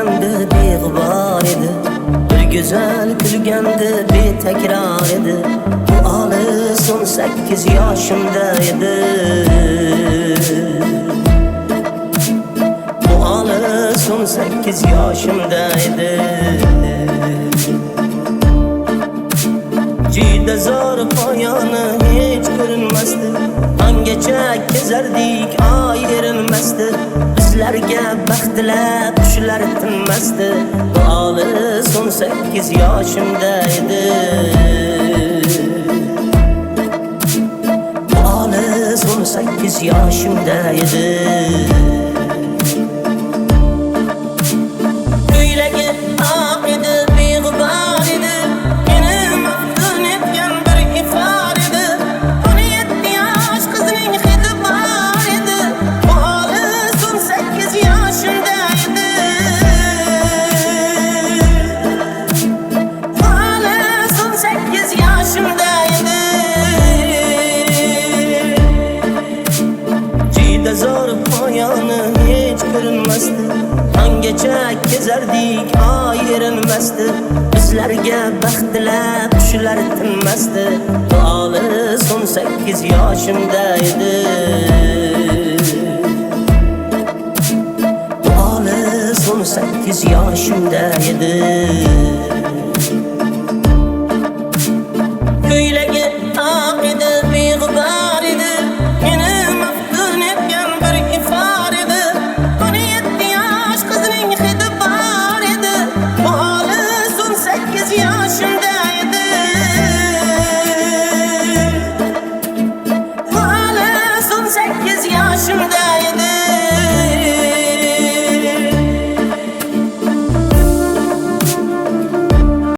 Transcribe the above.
kulganda beg'ubor edi, bir go'zal kulganda betakrar edi. Bu olis 18 yoshimda edi. Bu olis 18 yoshimda edi. Juda zo'r poyoni hech ko'rinmasdi, angacha kezardik ayrilmasdi. Bizlarga baxtlar qushlar tinmasdi. Bu olis 18 yoshimda edi. Bu olis 18 yoshimda edi. Ko'ylagi oq edi, beg'ubor edi, meni maftun etgan bir ifor edi. 17 yosh qizning hidi bor edi. Bu olis 18 yoshimda edi. Bu olis 18 yoshimda edi. Juda zo'r poyoni hech ko'rinmasdi, angacha kezardik ayrilmasdi. Bizlarga baxtlar qushlar tinmasdi. Bu olis 18 yoshimda edi. Bu olis 18 yoshimda edi.